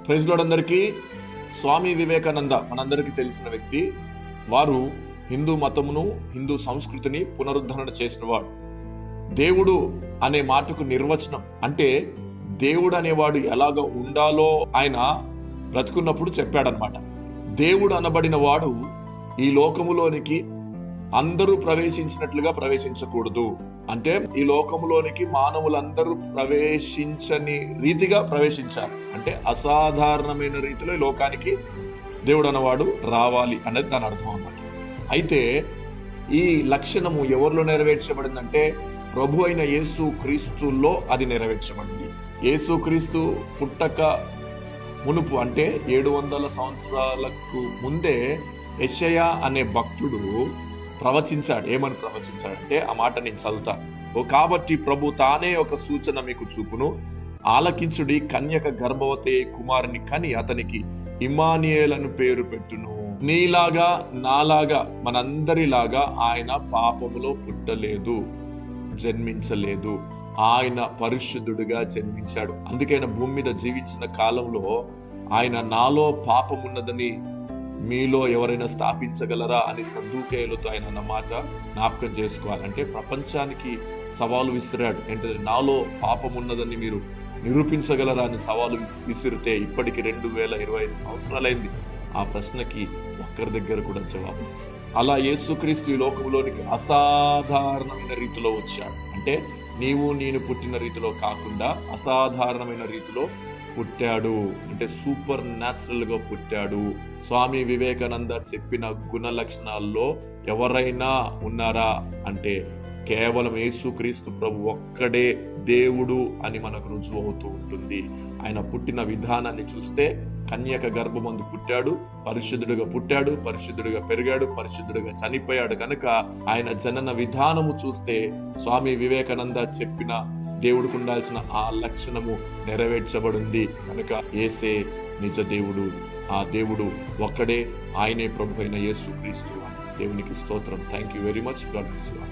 Praise lord అందరికీ. స్వామి వివేకానంద మనందరికీ తెలిసిన వ్యక్తి. వారు హిందూ మతమును, హిందూ సంస్కృతిని పునరుద్ధరణ చేసినవాడు. దేవుడు అనే మాటకు నిర్వచనం అంటే దేవుడు అనేవాడు ఎలాగ ఉండాలో ఆయన బ్రతుకున్నప్పుడు చెప్పాడనమాట. దేవుడు అనబడిన వాడు ఈ లోకములోనికి అందరూ ప్రవేశించినట్లుగా ప్రవేశించకూడదు. అంటే ఈ లోకములోనికి మానవులందరూ ప్రవేశించని రీతిగా ప్రవేశించారు. అంటే అసాధారణమైన రీతిలో ఈ లోకానికి దేవుడు అన్నవాడు రావాలి అనేది దాని అర్థం అన్నమాట. అయితే ఈ లక్షణము ఎవరిలో నెరవేర్చబడిందంటే ప్రభు అయిన యేసు క్రీస్తులో అది నెరవేర్చబడింది. యేసు క్రీస్తు పుట్టక మునుపు అంటే 700 సంవత్సరాలకు ముందే యెషయా అనే భక్తుడు ప్రవచించాడు. ఏమని ప్రవచించాడంటే ఆ మాట నేను చదువుతాను. కాబట్టి ప్రభు తానే ఒక సూచన మీకు చూపును, ఆలకించుడి, కన్యక గర్భవతి కుమారుని కని అతనికి ఇమ్మానుయేలను పేరు పెట్టును. నీలాగా నాలాగా మనందరిలాగా ఆయన పాపములో పుట్టలేదు, జన్మించలేదు. ఆయన పరిశుద్ధుడిగా జన్మించాడు. అందుకైనా భూమి మీద జీవించిన కాలంలో ఆయన నాలో పాపమున్నదని మీలో ఎవరైనా స్థాపించగలరా అని సద్దూకయ్యులతో ఆయన అన్నమాట జ్ఞాపకం చేసుకోవాలంటే ప్రపంచానికి సవాలు విసిరాడు. ఏంటంటే నాలో పాపం ఉన్నదని మీరు నిరూపించగలరా అని సవాలు విసిరితే ఇప్పటికి 2025 సంవత్సరాలైంది. ఆ ప్రశ్నకి ఒక్కరి దగ్గర కూడా జవాబు. అలా యేసుక్రీస్తు ఈ లోకంలోనికి అసాధారణమైన రీతిలో వచ్చాడు. అంటే నీవు నేను పుట్టిన రీతిలో కాకుండా అసాధారణమైన రీతిలో పుట్టాడు. అంటే సూపర్ న్యాచురల్ గా పుట్టాడు. స్వామి వివేకానంద చెప్పిన గుణ లక్షణాల్లో ఎవరైనా ఉన్నారా అంటే కేవలం యేసుక్రీస్తు ప్రభు ఒక్కడే దేవుడు అని మనకు రుజువు అవుతూ ఉంటుంది. ఆయన పుట్టిన విధానాన్ని చూస్తే కన్యక గర్భమందు పుట్టాడు, పరిశుద్ధుడిగా పుట్టాడు, పరిశుద్ధుడిగా పెరిగాడు, పరిశుద్ధుడిగా చనిపోయాడు. కనుక ఆయన జనన విధానము చూస్తే స్వామి వివేకానంద చెప్పిన దేవుడికి ఉండాల్సిన ఆ లక్షణము నెరవేర్చబడింది. కనుక యేసే నిజ దేవుడు. ఆ దేవుడు ఒక్కడే, ఆయనే ప్రభు అయిన యేసుక్రీస్తు. దేవునికి స్తోత్రం. Thank you very much. God bless you.